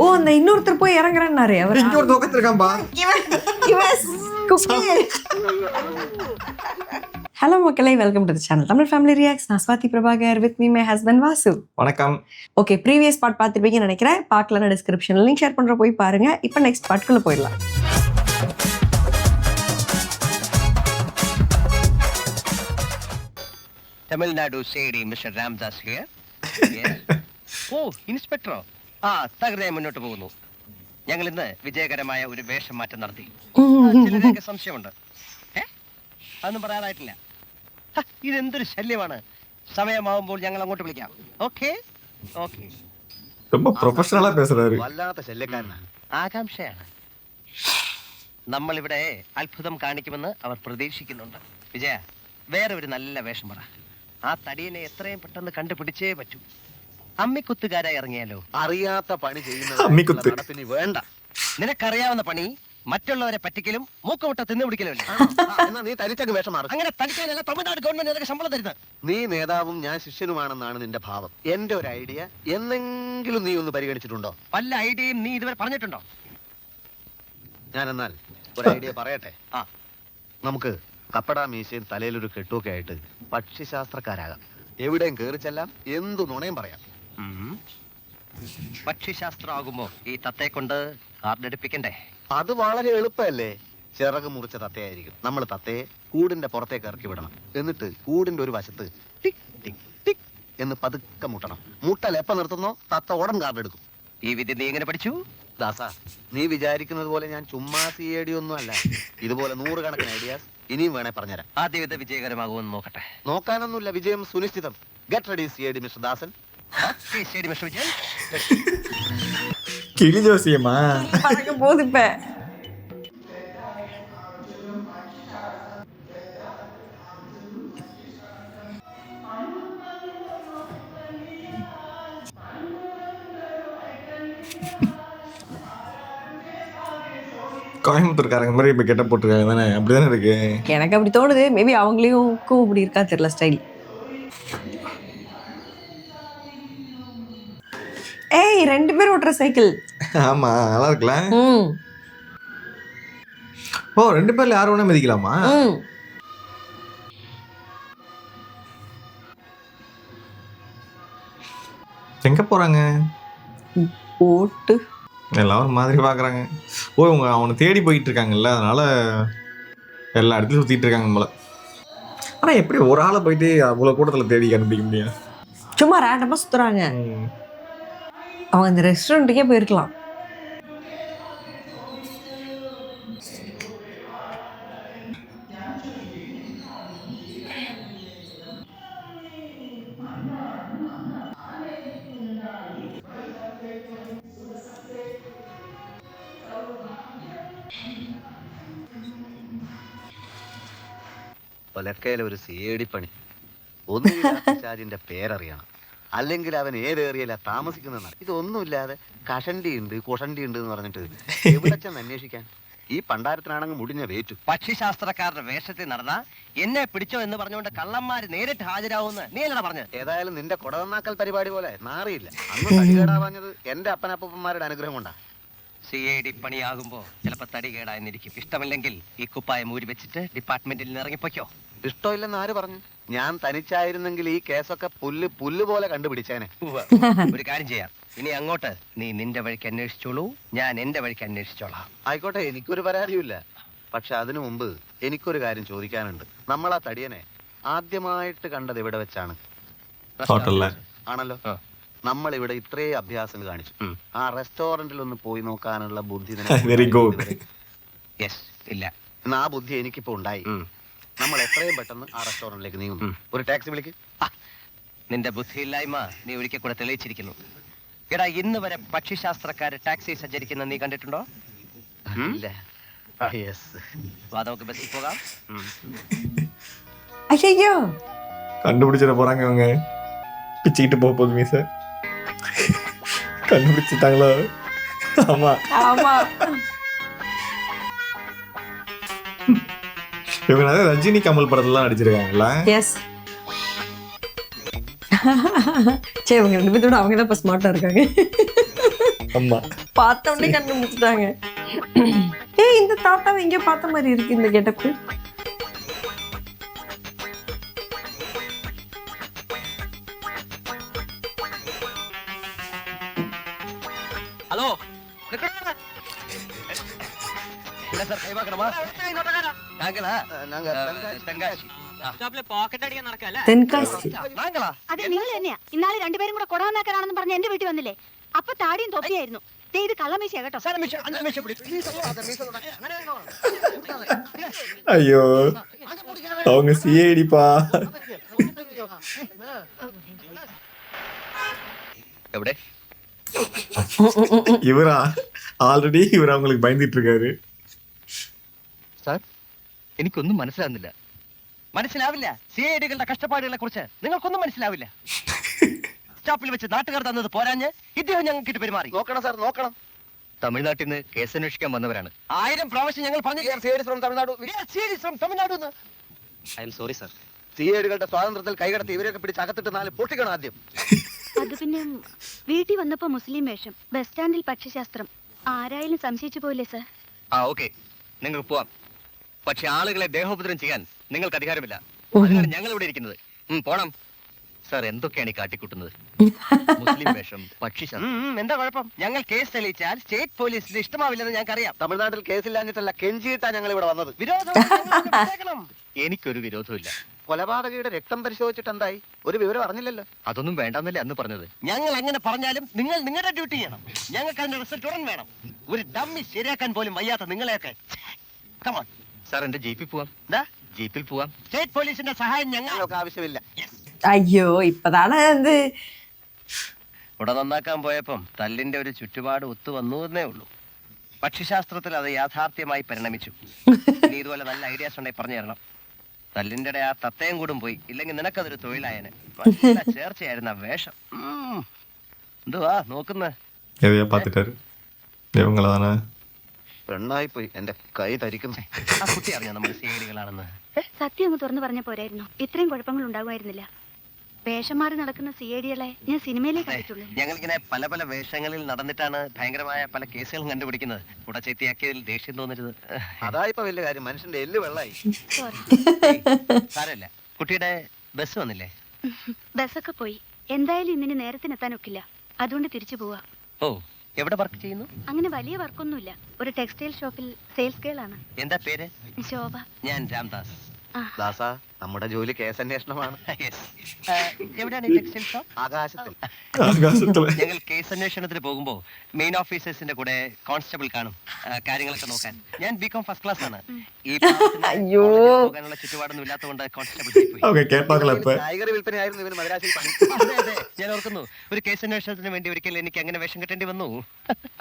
ஓ அந்த இன்னொருத்தர் போய் இறங்குறேன்னாரு அவர். இங்க ஒரு தூக்கத்துல இருக்கான்பா. ஹலோ மக்களே, welcome to the channel Tamil Family Reacts. நான் Swathi Prabhakar, with me my husband Vasu. வணக்கம். ஓகே, ப்ரீவியஸ் பார்ட் பார்த்துருப்பீங்கன்னு நினைக்கிறேன். பார்க்கலன்னா டிஸ்கிரிப்ஷனில் லிங்க் ஷேர் பண்ணுற போய் பாருங்க. இப்போ நெக்ஸ்ட் பார்ட்குள்ளே போயிடலாம். Tamil Nadu CID mister Ramdas here. ഓ ഇൻസ്പെക്ടറോ? ആ തകൃതിയെ മുന്നോട്ട് പോകുന്നു. ഞങ്ങൾ ഇന്ന് വിജയകരമായ ഒരു വേഷം മാറ്റം നടത്തി. ചിലരൊക്കെ സംശയമുണ്ട്. അതൊന്നും പറയാനായിട്ടില്ല. ഇതെന്തൊരു ശല്യമാണ്. സമയമാവുമ്പോൾ ഞങ്ങൾ അങ്ങോട്ട് വിളിക്കാം. Okay okay. ரொம்ப പ്രൊഫഷണലാ പേசுறாரு. വല്ലാത്ത ശല്യക്കാരനാണ്. ആകാംക്ഷയാണ്. നമ്മളിവിടെ അത്ഭുതം കാണിക്കുമെന്ന് അവർ പ്രതീക്ഷിക്കുന്നുണ്ട്. വിജയ, വേറെ ഒരു നല്ല വേഷം പറ. ആ തടിയനെ എത്രയും പെട്ടെന്ന് കണ്ടുപിടിച്ചേ പറ്റൂ. അമ്മിക്കുത്തുകാരായി ഇറങ്ങിയാലോ? അറിയാത്ത പണി ചെയ്യുന്ന വേണ്ട. നിനക്കറിയാവുന്ന പണി മറ്റുള്ളവരെ പറ്റിക്കലും മൂക്കുമുട്ട തിന്നുപിടിക്കലും. നീ തനിച്ചങ്ങ് വേഷം മാറും. അങ്ങനെ തനിക്കാനല്ല തമിഴ്നാട് ഗവൺമെന്റ് നിനക്ക് ശമ്പളം തരുന്നത്. നീ നേതാവും ഞാൻ ശിഷ്യനുമാണെന്നാണ് നിന്റെ ഭാവം. എന്റെ ഒരു ഐഡിയ എന്നെങ്കിലും നീ ഒന്ന് പരിഗണിച്ചിട്ടുണ്ടോ? വല്ല ഐഡിയയും നീ ഇതുവരെ പറഞ്ഞിട്ടുണ്ടോ? ഞാൻ എന്നാൽ ഒരു ഐഡിയ പറയട്ടെ. നമുക്ക് കപ്പടാ മീശയും തലയിലൊരു കെട്ടുമൊക്കെ ആയിട്ട് പക്ഷിശാസ്ത്രക്കാരാകാം. എവിടെയും കയറിച്ചെല്ലാം എന്തു നുണയും പറയാം. പക്ഷിശാസ്ത്രം ആകുമ്പോ ഈ തത്തയെ കൊണ്ട് കാർഡെടുപ്പിക്കണ്ടേ? അത് വളരെ എളുപ്പമല്ലേ. ചിറക് മുറിച്ച തത്തയായിരിക്കും. നമ്മൾ തത്തയെ കൂടിന്റെ പുറത്തേക്ക് ഇറക്കി വിടണം. എന്നിട്ട് കൂടിന്റെ ഒരു വശത്ത് ടിക് ടിക് ടിക് എന്ന് പതുക്കെ മുട്ടണം. മുട്ടൽ എപ്പ നിർത്തുന്നോ തത്ത ഉടൻ കാർഡെടുക്കും. ഈ വിദ്യ നീ എങ്ങനെ പഠിച്ചു? ദാസാ, നീ വിചാരിക്കുന്നത് പോലെ ഞാൻ ചുമ്മാ സിഐഡി ഒന്നും അല്ല. ഇതുപോലെ 100 കണക്കിന് ഐഡിയാസ് ഇനിയും വേണേ പറഞ്ഞുതരാം. ആദ്യം ഇത് വിജയകരമാകുമെന്ന് നോക്കട്ടെ. നോക്കാനൊന്നുമില്ല, വിജയം സുനിശ്ചിതം. Get ready CID mister Dasan. CID mister Vijayan. കിളി ജോസിയമ്മാ பறக்க போகுது இப்ப. கோயம்புத்தூர்காரங்க மாதிரி இப்ப கெட்ட போட்டிருக்காங்க தானே? அப்படிதானே இருக்கு. எனக்கு அப்படி தோணுது. மேபி அவங்களையும் இப்படி இருக்கா தெரியல ஸ்டைல். ஏய், 2 பேர் ஓட்டுற சைக்கிள். ஆமா, நல்லா இருக்குல்ல. ஓ, 2 பேர்ல யார் வேணா மிதிக்கலாமா? எங்க போறாங்க? போட்டு எல்லாம் ஒரு மாதிரி பாக்குறாங்க. ஓ, இவங்க அவனை தேடி போயிட்டு இருக்காங்கல்ல, அதனால எல்லா இடத்துலயும் சுத்திட்டு இருக்காங்க போல. ஆனா எப்படி ஒரு ஆளை போயிட்டு அவ்வளவு கூட்டத்துல தேடி கண்டுபிடிக்க முடியும்? சும்மா ரேண்டமா சுத்துறாங்க. அவங்க அந்த ரெஸ்டாரண்ட்டுக்கே போயிருக்கலாம். ഒലക്കയിലെ ഒരു സിഐഡി പണി. ഒന്നിന്റെ പേരറിയണം, അല്ലെങ്കിൽ അവൻ ഏത് ഏറിയല്ല താമസിക്കുന്നതാണ്. ഇതൊന്നുമില്ലാതെ കഷണ്ടി ഉണ്ട് കുഷണ്ടി ഉണ്ട് എന്ന് പറഞ്ഞിട്ട് എവിടെ ചെന്ന് അന്വേഷിക്കാൻ? ഈ പണ്ടാരത്തിനാണെങ്കിൽ മുടിഞ്ഞ വേറ്റു. പക്ഷിശാസ്ത്രക്കാരുടെ വേഷത്തിൽ നടന്ന എന്നെ പിടിച്ചോ എന്ന് പറഞ്ഞുകൊണ്ട് കള്ളന്മാര് നേരിട്ട് ഹാജരാവുമെന്ന് നീ അല്ലടാ പറഞ്ഞത്. ഏതായാലും നിന്റെ കൊടതന്നാക്കൽ പരിപാടി പോലെ മാറിയില്ല. അന്ന് തടികേടാ പറഞ്ഞത് എന്റെ അപ്പനപ്പന്മാരുടെ അനുഗ്രഹം കൊണ്ടാ. സിഐഡി പണിയാകുമ്പോ ചിലപ്പോ തടി കേടായെന്നിരിക്കും. ഇഷ്ടമില്ലെങ്കിൽ ഈ കുപ്പായം ഊരി വെച്ചിട്ട് ഡിപ്പാർട്ട്മെന്റിൽ നിന്ന് ഇറങ്ങിപ്പോയ്ക്കോ. ഇഷ്ടമില്ലെന്ന് ആര് പറഞ്ഞു? ഞാൻ തനിച്ചായിരുന്നെങ്കിൽ ഈ കേസൊക്കെ പുല്ല് പോലെ കണ്ടുപിടിച്ചേനെ. ഒരു കാര്യം ചെയ്യാം, ഇനി അങ്ങോട്ട് നീ നിന്റെ വഴിക്ക് അന്വേഷിച്ചോളൂ, ഞാൻ എന്റെ വഴിക്ക് അന്വേഷിച്ചോളാം. ആയിക്കോട്ടെ, എനിക്കൊരു പരാതിയുമില്ല. പക്ഷെ അതിനു മുമ്പ് എനിക്കൊരു കാര്യം ചോദിക്കാനുണ്ട്. നമ്മളാ തടിയനെ ആദ്യമായിട്ട് കണ്ടത് എവിടെ വെച്ചാണ്? ആണല്ലോ. നമ്മൾ ഇവിടെ ഇത്രയും അഭ്യാസങ്ങൾ കാണിച്ചു. ആ റെസ്റ്റോറന്റിൽ ഒന്ന് പോയി നോക്കാനുള്ള ബുദ്ധി ഇല്ല. എന്നാ ആ ബുദ്ധി എനിക്കിപ്പോ ഉണ്ടായി. നമ്മൾ എത്രയും പെട്ടെന്ന് ആ റെസ്റ്റോറന്റിലേക്ക് നീങ്ങുന്നു. ഒരു ടാക്സി വിളിക്ക്. നിന്റെ ബുദ്ധിയില്ലായ്മ നീ ഒരിക്കൽ കൂടെ തെളിയിച്ചിരിക്കുന്നു. എടാ, ഇന്ന് വരെ പക്ഷിശാസ്ത്രക്കാര് ടാക്സി സഞ്ചരിക്കുന്ന നീ കണ്ടിട്ടുണ്ടോ? ഇല്ല. നമുക്ക് ബസ്സിൽ പോകാം. ஐயோ, கண்டுபிடிச்சிட போறாங்க அவங்க. பிச்சுக்கிட்டு போக போகுது மீச. கண்டுபிடிச்சிட்டாங்களா? ஆமா ஆமா. இவங்க நிறைய ரஜினி கமல் படத்துலாம் நடிச்சிருக்காங்கல்ல. எஸ். சரி, அவங்க 2 பேரோட அவங்க தான் இப்ப ஸ்மார்ட்டா இருக்காங்க. ஆமா பார்த்த உடனே கண்டுபிடிச்சிட்டாங்க. ஏய் இந்த தாத்தாவை எங்க பார்த்த மாதிரி இருக்கு இந்த கெட்டப்பு. ഹലോ இல்ல சார் கை பார்க்கணுமா? நாங்களா? நாங்க തെങ്കാശി. സ്റ്റോപ്പിലെ പോക്കറ്റ് അടിക്കാൻ നടക്കല്ലേ? தென்காசி. നാങ്ങളാ? അതെ നിങ്ങൾ തന്നെയാ. ഇന്നാളെ രണ്ടുപേരും കൂടെ കൊടവന്നാക്കാനാണെന്ന് പറഞ്ഞ് എന്റെ വീട്ടിൽ വന്നില്ലേ? അപ്പൊ താടിയും തൊപ്പിയായിരുന്നു. ദേ ഇത് കള്ളമീശയാ കേട്ടോ. സാർ നിമിഷം 5 നിമിഷം പിടി. ஐயோ அவங்க சிஐடிப்பா. എവിടെ? இவரா ஆல்ரெடி இவர் அவங்களுக்கு பயந்துட்டு இருக்காரு. സാർ എനിക്കൊന്നും മനസ്സിലാവുന്നില്ല. മനസ്സിലാവില്ല. സിഐഡികളുടെ കഷ്ടപ്പാടുകളെ കുറിച്ച് നിങ്ങൾക്കൊന്നും മനസ്സിലാവില്ല. സ്റ്റോപ്പിൽ വെച്ച് നാട്ടുകാർ തന്നത് പോരാഞ്ഞ് ഇദ്ദേഹം ഞങ്ങൾക്ക് പെരുമാറി. നോക്കണം സാർ, നോക്കണം. തമിഴ്നാട്ടിൽ നിന്ന് കേസ് അന്വേഷിക്കാൻ വന്നവരാണ്. 1000 പ്രാവശ്യം ഞങ്ങൾ പറഞ്ഞു. Tamil Nadu. I am sorry sir. സിഐഡികളുടെ സ്വാതന്ത്ര്യത്തിൽ കൈകടത്തി ഇവരെയൊക്കെ പിടിച്ച് അകത്തിട്ട് 4 പൊട്ടിക്കണം ആദ്യം. അത് പിന്നെ വീട്ടിൽ വന്നപ്പോ മുസ്ലിം വേഷം, ബസ് സ്റ്റാൻഡിൽ പക്ഷിശാസ്ത്രം. ആരായാലും സംശയിച്ചു പോയില്ലേ സാർ? ആ ഓക്കെ, നിങ്ങൾക്ക് പോവാം. പക്ഷെ ആളുകളെ ദേഹോപദ്രം ചെയ്യാൻ നിങ്ങൾക്ക് അധികാരമില്ല. അതിനാണ് ഞങ്ങൾ ഇവിടെ ഇരിക്കുന്നത്. പോണം. സാർ എന്തൊക്കെയാണ് ഈ കാട്ടിക്കൂട്ടുന്നത്? മുസ്ലിം വേഷം, പക്ഷിശാസ്ത്രം. എന്താ കുഴപ്പം? ഞങ്ങൾ കേസ് തെളിയിച്ചാൽ സ്റ്റേറ്റ് പോലീസിന് ഇഷ്ടമാവില്ലെന്ന് ഞങ്ങൾക്കറിയാം. തമിഴ്നാട്ടിൽ കേസില്ലാഞ്ഞിട്ടല്ല, കെഞ്ചിയിട്ടാ ഞങ്ങൾ ഇവിടെ വന്നത്. എനിക്കൊരു വിരോധമില്ല. കൊലപാതകയുടെ രക്തം പരിശോധിച്ചിട്ട് എന്തായി? ഒരു വിവരം അറിഞ്ഞില്ലല്ലോ. അതൊന്നും വേണ്ടെന്നല്ലേ അന്ന് പറഞ്ഞത്. ഞങ്ങൾ എങ്ങനെ പറഞ്ഞാലും നിങ്ങൾ നിങ്ങളുടെ ഡ്യൂട്ടി ചെയ്യണം. ഞങ്ങൾക്ക് അതിന്റെ റിസൾട്ട് ഉടൻ വേണം. ഒരു ഡമ്മി ശരിയാക്കാൻ പോലും വയ്യാത്ത നിങ്ങളെയൊക്കെ. കമോൺ സാർ, എന്റെ ജീപ്പിൽ പോവാം. ജീപ്പിൽ പോവാം. സ്റ്റേറ്റ് പോലീസിന്റെ സഹായം ഞങ്ങൾക്ക് ആവശ്യമില്ല. ஐயோ இப்பதானே வந்து ഇവിടെ നന്നാക്കാൻ പോയപ്പം തല്ലിന്റെ ഒരു ചുറ്റുപാട് ഒത്തു വന്നു എന്നേ ഉള്ളൂ. പക്ഷിശാസ്ത്രത്തിൽ അത് യാഥാർത്ഥ്യമായി പരിണമിച്ചു. ഇനി ഇതുപോലെ നല്ല ഐഡിയാസ് ഉണ്ടെങ്കിൽ പറഞ്ഞു തരണം. തല്ലിന്റെ ഇടയിൽ ആ തത്തയും കൂടും പോയി. ഇല്ലെങ്കിൽ നിനക്കതൊരു തൊഴിലായനെ. ചേർച്ചയായിരുന്ന വേഷം. എന്തുവാ നോക്കുന്ന? எதையா பார்த்துட்டாரு இவங்களதானே. പെണ്ണായി പോയി, എന്റെ കൈ തരിക്കുന്നു. ആ കുട്ടി അറിഞ്ഞോ നമ്മൾ സിഐഡികളാണെന്ന്? സത്യം അങ്ങ് തുറന്നു പറഞ്ഞ പോരായിരുന്നു. ഇത്രയും കുഴപ്പങ്ങൾ ഉണ്ടാകുമായിരുന്നില്ല. വേഷം മാറി നടക്കുന്ന സിഐഡികളെ ഞാൻ സിനിമയിലേ കണ്ടിട്ടുള്ളൂ. ഞങ്ങളിങ്ങനെ പല പല വേഷങ്ങളിൽ നടന്നിട്ടാണ് ഭയങ്കരമായ പല കേസുകളും കണ്ടുപിടിക്കുന്നത്. കൂടെ ചേത്തിയാക്കിയതിൽ ദേഷ്യം തോന്നരുത്. അതായിപ്പോ വലിയ കാര്യം. മനുഷ്യന്റെ എല്ല് വെള്ളായി. സോറി. സാരമില്ല. കുട്ടിയുടെ ബസ് വന്നില്ലേ? ബസ്സൊക്കെ പോയി. എന്തായാലും ഇന്നിന് നേരത്തിനെത്താനൊക്കില്ല. അതുകൊണ്ട് തിരിച്ചു പോവാ. ഓ, എവിടെ വർക്ക് ചെയ്യുന്നു? അങ്ങനെ വലിയ വർക്കൊന്നുമില്ല. ഒരു ടെക്സ്റ്റൈൽ ഷോപ്പിൽ സെയിൽസ് ഗേൾ ആണ്. എന്താ പേര്? ശോഭ. ഞാൻ രാംദാസ്. ദാസാ, നമ്മുടെ ജോലി കേസന്വേഷണമാണ്. എവിടെയാണ് ഈ ടെക്സ്റ്റൈൽ ഷോപ്പ്? ആകാശത്തിൽ. ஆகாசத்துல ഞങ്ങൾ കേസ് അന്വേഷണത്തിന് പോകുമ്പോ മെയിൻ ഓഫീസേഴ്സിന്റെ കൂടെ കോൺസ്റ്റബിൾ കാണും, കാര്യങ്ങളൊക്കെ നോക്കാൻ. ഞാൻ ബികോം ഫസ്റ്റ് ക്ലാസ് ആണ്. ഈ അയ്യോ. പോകാനുള്ള ചുറ്റുപാടൊന്നും ഇല്ലാത്തതുകൊണ്ട് കോൺസ്റ്റബിൾ പോയി. அவங்க கேட்பாங்களா இப்ப? കായികറി വിൽപ്പനയായിരുന്നു ഇവന് മദ്രാസിൽ പണി. അതെ അതെ, ഞാൻ ഓർക്കുന്നു. ഒരു കേസ് അന്വേഷണത്തിന് വേണ്ടി ഒരിക്കൽ എനിക്ക് അങ്ങനെ വേഷം കെട്ടേണ്ടി വന്നു.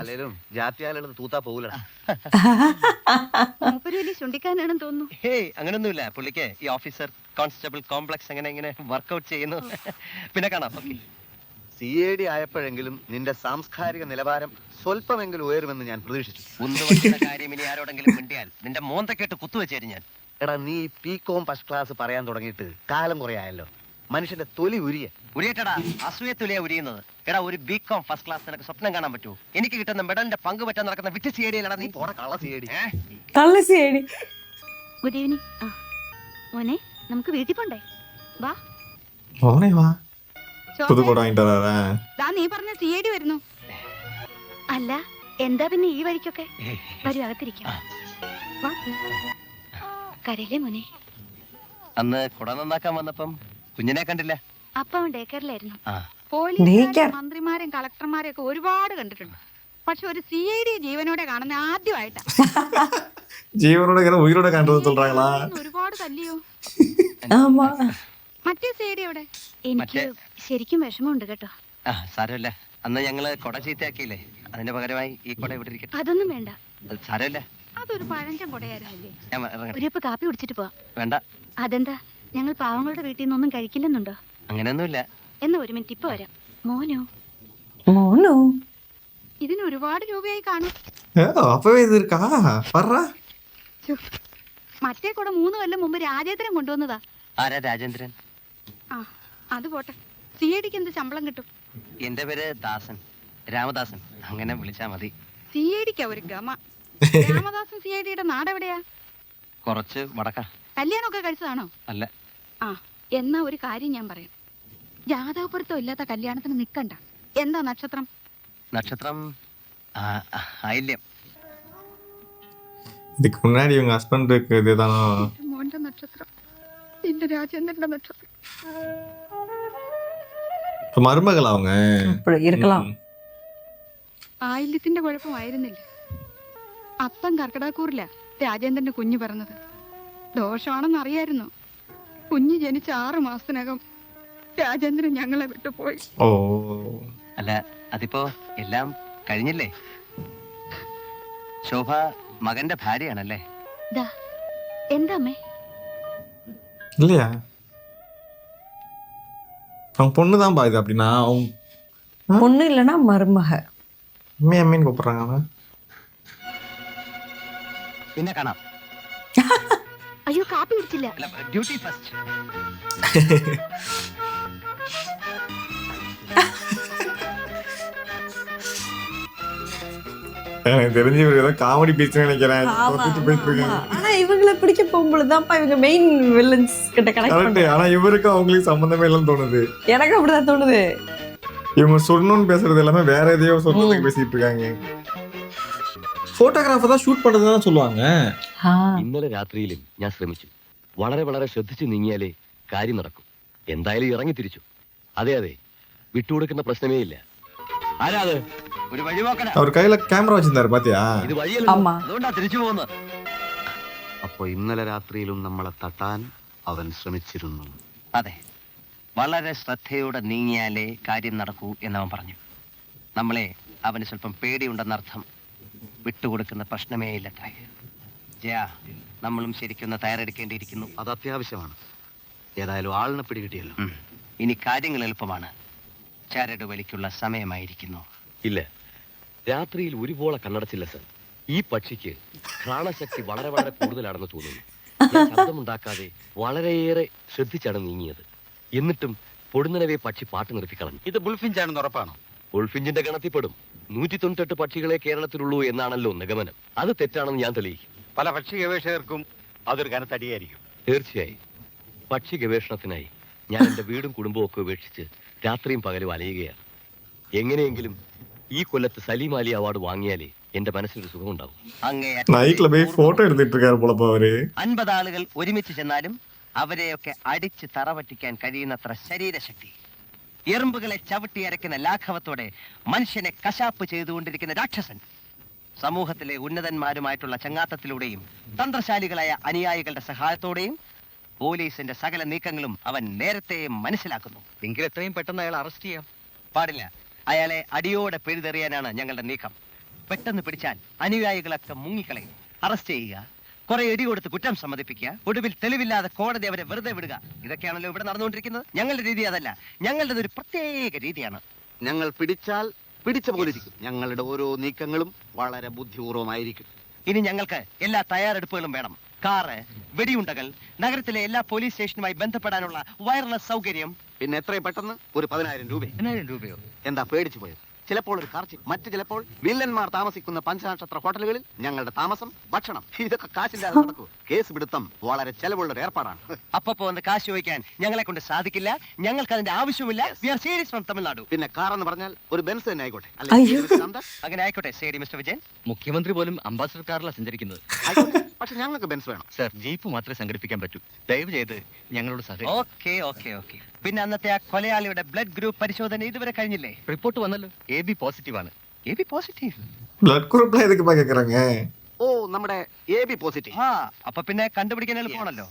അല്ലേലും ജാത്യാലുള്ളത് തൂത്താ പോകൂല. മൂപ്പര് വലിയ ചുണ്ടിക്കാനാണെന്ന് തോന്നുന്നു. ഹേയ്, അങ്ങനൊന്നുമില്ല. പുള്ളിക്ക് ഈ ഓഫീസർ കോൺസ്റ്റബിൾ കോംപ്ലക്സ് അങ്ങനെ ഇങ്ങനെ വർക്ക്ഔട്ട് ചെയ്യുന്നു. പിന്നെ കാണാം. ഓക്കെ. CID ആയപ്പോഴെങ്കിലും നിന്റെ സാംസ്കാരിക നിലവാരം സ്വല്പമെങ്കിലും ഉയരുമെന്ന് ഞാൻ പ്രതീക്ഷിച്ചു. ഉന്തുവയ്ക്കുന്ന കാര്യം ഇനി ആരോടെങ്കിലും മിണ്ടിയാൽ നിന്റെ മോന്തക്കെട്ട് കുത്തുവെച്ചേരും ഞാൻ. എടാ, നീ PCOM ഫസ്റ്റ് ക്ലാസ് പറയാൻ തുടങ്ങിയിട്ട് കാലം കുറെ ആയല്ലോ. മനുഷ്യന്റെ തൊലി ഉരിയ. ഉരിയട്ടടാ, അസൂയത്തുലിയാ ഉരിയുന്നത്. എടാ, ഒരു ബികോം ഫസ്റ്റ് ക്ലാസ് നിനക്ക് സ്വപ്നം കാണാൻ പറ്റൂ? എനിക്ക് കിട്ടുന്ന മെഡലിന്റെ പങ്ക് പറ്റാൻ നടക്കുന്ന വിറ്റ് സിഐഡിയിലടാ നീ. പോട കള്ള CID. கள்ள சேடி. Good evening. മോനെ, നമുക്ക് വീട്ടിൽ പോണ്ടേ? വാ. அவனே வா. ശോഭേ, புது கூட வாங்கிட்டு வராரா? ദാ നീ പറഞ്ഞ CID വരുന്നു. അല്ല, എന്താ പിന്നെ ഈ വഴിക്കൊക്കെ? വരൂ, അകത്തിരിക്കാം. വാ. കരയില്ലേ മോനെ? അന്ന് കുട നന്നാക്കാൻ വന്നപ്പം കുഞ്ഞിനെ കണ്ടില്ല. അപ്പൊ അവൻ ഡേക്കറിലായിരുന്നു. ആ, പോലീസുകാരും മന്ത്രിമാരും കളക്ടർമാരും ഒക്കെ ഒരുപാട് കണ്ടിട്ടുണ്ട്. പക്ഷെ ഒരു CID ജീവനോടെ കാണുന്ന ആദ്യമായിട്ടാ. ஜீவனோட உயிரோட காண்றது சொல்றாங்களா? ഒരുപാട് തല്ലിയോ? ஆமா. മറ്റേ CID എവിടെ? എനിക്ക് ശരിക്കും വിഷമമുണ്ട് കേട്ടോ. ആ, സാരമില്ല. അന്ന് ഞങ്ങള് കുട ചീത്തയാക്കിയില്ലേ, അതിന്റെ പകരമായി ഈ കുട ഇവിടെ ഇരിക്കട്ടെ. അതൊന്നും വേണ്ട. അത് സാരമില്ല. അതൊരു പഴഞ്ചൻ കുടയായിരുന്നില്ലേ? ഞാൻ ഇറങ്ങട്ടെ. ഒരു കപ്പ് കാപ്പി കുടിച്ചിട്ട് പോവാം. വേണ്ട, അതെന്താ, ഞങ്ങൾ പാവങ്ങളുടെ വീട്ടിൽ നിന്നൊന്നും കഴിക്കില്ലെന്നുണ്ടോ? അങ്ങനെയൊന്നുമില്ല. എന്നാ ഒരു മിനിറ്റ്, ഇപ്പൊ വരാം. മോനോ? மோனோ. ഇതിന് ഒരുപാട് രൂപയായി കാണും. அப்பவே இது இருக்கா? வர்றா. മറ്റേ കുട 3 കൊല്ലം മുമ്പ് രാജേന്ദ്രൻ കൊണ്ടുവന്നതാ. ആരാ രാജേന്ദ്രൻ? ആ, അത് പോട്ടെ. CIDക്ക് എന്ത് ശമ്പളം കിട്ടും? എന്റെ പേര് ദാസൻ. രാമദാസൻ അങ്ങനെ വിളിച്ചാ മതി. സി ഐ ഡിക്കാ ഒരു ഗമ. രാമദാസൻ സി ഐ ഡിയുടെ നാടെവിടെയാ? കുറച്ച് വടക്ക. കല്യാണമൊക്കെ കഴിച്ചതാണോ? അല്ല. ആ, എന്നാ ഒരു കാര്യം ഞാൻ പറയാം. ജാതകപ്പൊരുത്തം ഇല്ലാത്ത കല്യാണത്തിന് നിക്കണ്ട. എന്താ നക്ഷത്രം? നക്ഷത്രം ആയില്യം. இதுக்கு முன்னாடி இவங்க ஹஸ்பண்டுக்கு இதுதான் മോന്റെ നക്ഷത്രം എന്റെ രാജേന്ദ്രന്റെ നക്ഷത്രം. இப்ப மருமகள் அவங்க அப்படி இருக்கலாம். ആയില്യത്തിന്റെ കുഴപ്പമായിരുന്നില്ല. അത്തം കർക്കിടകൂറില്ല രാജേന്ദ്രന്റെ കുഞ്ഞ് പറഞ്ഞത്. ദോഷമാണെന്ന് അറിയായിരുന്നു. കുഞ്ഞ് ജനിച്ച 6 മാസത്തിനകം രാജേന്ദ്രൻ ഞങ്ങളെ വിട്ടുപോയി. ஓ അല്ല, അതിപ്പോ എല്ലാം കഴിഞ്ഞില്ലേ? ശോഭ മകന്റെ ഭാര്യയാണല്ലേ? ദാ, എന്താ അമ്മേ? இல்லையா அவங்க பொண்ணு தான் இது அப்படின்னா அவங்க பொண்ணு இல்லைன்னா மருமக. அம்மையை அம்மின்னு கூப்பிடுறாங்க அவன். പിന്നെ കാണാം. അയ്യോ, കാപ്പി കുടിച്ചില്ല. Duty first. எனக்கு தெரிஞ்சு இவர் ஏதோ காமெடி பீச்சுன்னு நினைக்கிறேன். தொத்திட்டு போயிட்டு இருக்காங்க. ஆனா இவங்களை பிடிக்க போகும்பொழுதுதான்ப்பா இவங்க மெயின் வில்லன்ஸ் கிட்ட கனெக்ட் கரெக்ட். பண்றாங்க. ஆனா இவருக்கும் அவங்களுக்கு சம்பந்தமே இல்லைன்னு தோணுது. எனக்கு அப்படிதான் தோணுது. இவங்க சொல்லணும்னு பேசுறது எல்லாமே வேற எதையோ சொல்றதுக்கு பேசிட்டு இருக்காங்க. ഫോട്ടോഗ്രാഫർ தான் ഷൂട്ട് പண்றதுதான் சொல்லுவாங்க. ഇന്നലെ രാത്രിയിലും ഞാൻ ശ്രമിച്ചു. വളരെ വളരെ ശ്രദ്ധിച്ചു നീങ്ങിയാലേ കാര്യം നടക്കും. എന്തായാലും ഇറങ്ങി തിരിച്ചു. അതെ അതെ, വിട്ടുകൊടുക്കുന്ന പ്രശ്നമേ ഇല്ല. ആരാ അത്? ഒരു വഴി നോക്കണ. அவர் கையில கேமரா வச்சிருந்தாரு பாத்தியா? ഇത് വഴിയല്ല. ஆமா. അതുകൊണ്ടാ തിരിച്ചു പോകുന്നത്. അപ്പൊ ഇന്നലെ രാത്രിയിലും നമ്മളെ തട്ടാൻ അവൻ ശ്രമിച്ചിരുന്നു. അതെ, വളരെ ശ്രദ്ധയോടെ നീങ്ങിയാലേ കാര്യം നടക്കൂ എന്നവൻ പറഞ്ഞു. നമ്മളെ അവന് സ്വല്പം പേടിയുണ്ടെന്നർത്ഥം. വിട്ടുകൊടുക്കുന്ന പ്രശ്നമേ ഇല്ലത്രേ. ജയ, നമ്മളും ശരിക്കൊന്ന് തയ്യാറെടുക്കേണ്ടിയിരിക്കുന്നു. അത് അത്യാവശ്യമാണ്. ഏതായാലും ആളിനെ പിടികിട്ടിയല്ലോ. ഇനി കാര്യങ്ങൾ എളുപ്പമാണ്. ചരട് വലിക്കുള്ള സമയമായിരിക്കുന്നു. ഇല്ല, രാത്രിയിൽ ഒരുപോലെ കണ്ണടച്ചില്ല സർ. ഈ പക്ഷിക്ക് ഘ്രാണശക്തി വളരെ വളരെ കൂടുതലാണെന്ന് തോന്നുന്നു. ഞാൻ ശബ്ദമുണ്ടാക്കാതെ വളരെയേറെ ശ്രദ്ധിച്ചാണ് നീങ്ങിയത്. എന്നിട്ടും പൊടുന്നനവേ പക്ഷി പാട്ട് നിർത്തിക്കളഞ്ഞു. ഇത് ബുൾഫിഞ്ചാണെന്ന് ഉറപ്പാണോ? ഉൾഫിഞ്ചിന്റെ ഗണത്തിൽപ്പെടും. 198 പക്ഷികളെ കേരളത്തിലുള്ളൂ എന്നാണല്ലോ നിഗമനം. അത് തെറ്റാണെന്ന് ഞാൻ തെളിയിക്കും. പല പക്ഷി ഗവേഷകർക്കും അതൊരു കനത്തടിയായിരിക്കും. തീർച്ചയായും. പക്ഷി ഗവേഷണത്തിനായി ഞാൻ എന്റെ വീടും കുടുംബവും ഒക്കെ ഉപേക്ഷിച്ച് രാത്രിയും പകലും അലയുകയാണ്. എങ്ങനെയെങ്കിലും ഈ കൊല്ലത്ത് സലീം അലി അവാർഡ് വാങ്ങിയാലേ എന്റെ മനസ്സിനൊരു സുഖമുണ്ടാവും. നൈറ്റില് പോയി ഫോട്ടോ എടുത്തിട്ട് இருக்காரு போல அவரு. 50 ആളുകൾ ഒരുമിച്ച് ചെന്നാലും അവരെയൊക്കെ അടിച്ച് തറപറ്റിക്കാൻ കഴിയുന്നത്ര ശരീരശക്തി. എറുമ്പുകളെ ചവിട്ടി അരയ്ക്കുന്ന ലാഘവത്തോടെ മനുഷ്യനെ കശാപ്പ് ചെയ്തുകൊണ്ടിരിക്കുന്ന രാക്ഷസൻ. സമൂഹത്തിലെ ഉന്നതന്മാരുമായിട്ടുള്ള ചങ്ങാത്തത്തിലൂടെയും തന്ത്രശാലികളായ അനുയായികളുടെ സഹായത്തോടെയും പോലീസിന്റെ സകല നീക്കങ്ങളും അവൻ നേരത്തെ മനസ്സിലാക്കുന്നു. എങ്കിൽ എത്രയും പെട്ടെന്ന് അയാൾ അറസ്റ്റ് ചെയ്യാം. പാടില്ല. അയാളെ അടിയോടെ പിഴുതെറിയാനാണ് ഞങ്ങളുടെ നീക്കം. പെട്ടെന്ന് പിടിച്ചാൽ അനുയായികളൊക്കെ മുങ്ങിക്കളയും. അറസ്റ്റ് ചെയ്യുക, കുറെ ഇടി കൊടുത്ത് കുറ്റം സമ്മതിപ്പിക്കുക, ഒടുവിൽ തെളിവില്ലാതെ കോടതി അവരെ വെറുതെ വിടുക. ഇതൊക്കെയാണല്ലോ ഇവിടെ നടന്നുകൊണ്ടിരിക്കുന്നത്. ഞങ്ങളുടെ രീതി അതല്ല. ഞങ്ങളുടെ ഒരു പ്രത്യേക രീതിയാണ്. ഞങ്ങൾ പിടിച്ചാൽ പിടിച്ച പോലിരിക്കും. ഞങ്ങളുടെ ഓരോ നീക്കങ്ങളും വളരെ ബുദ്ധിപൂർവമായിരിക്കും. ഇനി ഞങ്ങൾക്ക് എല്ലാ തയ്യാറെടുപ്പുകളും വേണം. കാറ്, വെടിയുണ്ടകൾ, നഗരത്തിലെ എല്ലാ പോലീസ് സ്റ്റേഷനുമായി ബന്ധപ്പെടാനുള്ള വയർലെസ് സൗകര്യം. പിന്നെ എത്രയും പെട്ടെന്ന് ഒരു 10,000 രൂപ. 10,000 രൂപയോ? എന്താ പേടിച്ചു പോയത്? ചിലപ്പോൾ ഒരു കാർച്ചി, മറ്റു ചിലപ്പോൾ വില്ലന്മാർ താമസിക്കുന്ന പഞ്ചനക്ഷത്ര ഹോട്ടലുകളിൽ ഞങ്ങളുടെ താമസം, ഭക്ഷണം, ഇതൊക്കെ കാശില്ലാതെ നടക്കൂ. കേസ് പിടുത്തം വളരെ ചെലവുള്ള ഒരു ഏർപ്പാടാണ്. അപ്പൊ വന്ന് കാശ് ചോദിക്കാൻ ഞങ്ങളെ കൊണ്ട് സാധിക്കില്ല. ഞങ്ങൾക്ക് അതിന്റെ ആവശ്യമില്ല. We are serious from Tamil Nadu. പിന്നെ കാർ എന്ന് പറഞ്ഞാൽ ഒരു ബെൻസ് തന്നെ ആയിക്കോട്ടെ. അയ്യോ. അങ്ങനെ ആയിക്കോട്ടെ. ശരി മിസ്റ്റർ വിജയൻ. മുഖ്യമന്ത്രി പോലും അംബാസഡർ കാറിലാണ് സഞ്ചരിക്കുന്നത്. പക്ഷെ ഞങ്ങൾക്ക് ബെൻസ് വേണം. സർ, ജീപ്പ് മാത്രമേ സംഘടിപ്പിക്കാൻ പറ്റൂ. ദയവ് ചെയ്ത് ഞങ്ങളോട് സഹായിക്കും. Okay okay okay. പിന്നെ അന്നത്തെ ആ കൊലയാളിയുടെ ബ്ലഡ് ഗ്രൂപ്പ് പരിശോധന ഇതുവരെ കഴിഞ്ഞില്ലേ? റിപ്പോർട്ട് വന്നല്ലോ. AB പോസിറ്റീവ് ആണ്. AB positive? ബ്ലഡ് ഗ്രൂപ്പ്ல എதுக்குப்பா கேக்குறாங்க? ഓ, നമ്മുടെ AB പോസിറ്റീവ്. ആ, അപ്പൊ പിന്നെ കണ്ടുപിടിക്കാൻ എളുപ്പമാണല്ലോ.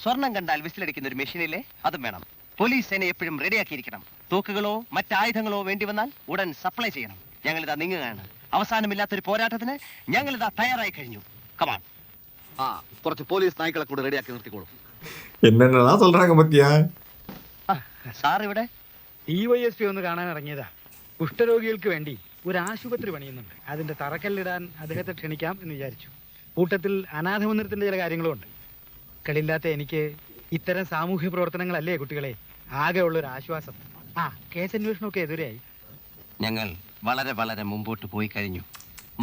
സ്വർണം കണ്ടാൽ വിസിലടിക്കുന്ന ഒരു മെഷീനില്ലേ, അതും വേണം. പോലീസ് സേന എപ്പോഴും റെഡിയാക്കിയിരിക്കണം. തോക്കുകളോ മറ്റായുധങ്ങളോ വേണ്ടി വന്നാൽ ഉടൻ സപ്ലൈ ചെയ്യണം. ഞങ്ങളിതാ നീങ്ങുകയാണ്. അവസാനമില്ലാത്തൊരു പോരാട്ടത്തിന് ഞങ്ങളിതാ തയ്യാറായി കഴിഞ്ഞു. കമാൺ. ആ, കുറച്ച് പോലീസ് നായ്ക്കളെ കൂടെ റെഡിയാക്കി നിർത്തിക്കോളൂ. என்னென்னலாம் சொல்றாங்க பாத்தியா? സാർ ഇവിടെ? DYSP ഒന്ന് കാണാൻ ഇറങ്ങിയതാ. കുഷ്ഠരോഗികൾക്ക് വേണ്ടി ഒരു ആശുപത്രി പണിയുന്നുണ്ട്. അതിന്റെ തറക്കല്ലിടാൻ അദ്ദേഹത്തെ ക്ഷണിക്കാം എന്ന് വിചാരിച്ചു. കൂട്ടത്തിൽ അനാഥ മന്ദിരത്തിന്റെ ചില കാര്യങ്ങളുമുണ്ട്. കളില്ലാത്ത എനിക്ക് ഇത്തരം സാമൂഹ്യ പ്രവർത്തനങ്ങളല്ലേ കുട്ടികളെ ആകെ ഉള്ളൊരു ആശ്വാസം. ആ, കേസ് അന്വേഷണമൊക്കെ എതിരായി. ഞങ്ങൾ വളരെ വളരെ മുമ്പോട്ട് പോയി കഴിഞ്ഞു.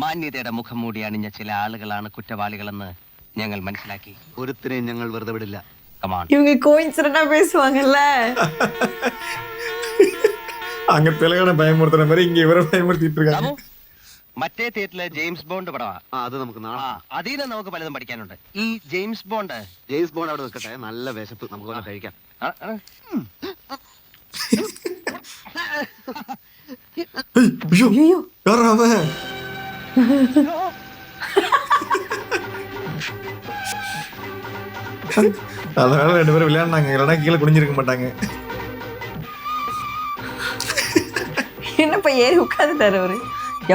മാന്യതയുടെ മുഖം മൂടി അണിഞ്ഞ ചില ആളുകളാണ് കുറ്റവാളികളെന്ന് ഞങ്ങൾ മനസ്സിലാക്കി. ഒരുത്തിനെയും ഞങ്ങൾ വെറുതെ വിടില്ല. കമാൺ. இவங்க கோயின்சிடண்டா பேசுவாங்கல்ல. அங்க தெலுங்கான பயமுறுத்துற மாதிரி இங்க இவரை பயமுறுத்திட்டு இருக்காங்க. മറ്റേ തിയേറ്ററിലെ ജെയിംസ് ബോണ്ട് പടവാ. അത് നമുക്ക് നാളെ അതിൽ നിന്ന് നമുക്ക് പലതും പഠിക്കാനുണ്ട്. ഈ ജെയിംസ് ബോണ്ട് അവിടെ നിൽക്കട്ടെ. നല്ല വിശപ്പ്, നമുക്ക് വല്ല കഴിക്കാം. ஐயோ ஐயோ யாரா அவன்? அதனால 2 பேரும் விளையாடுனாங்க, இல்லைன்னா கீழே குனிஞ்சிருக்க மாட்டாங்க. என்னப்பா ஏறி உட்காந்துட்டாரு அவரு.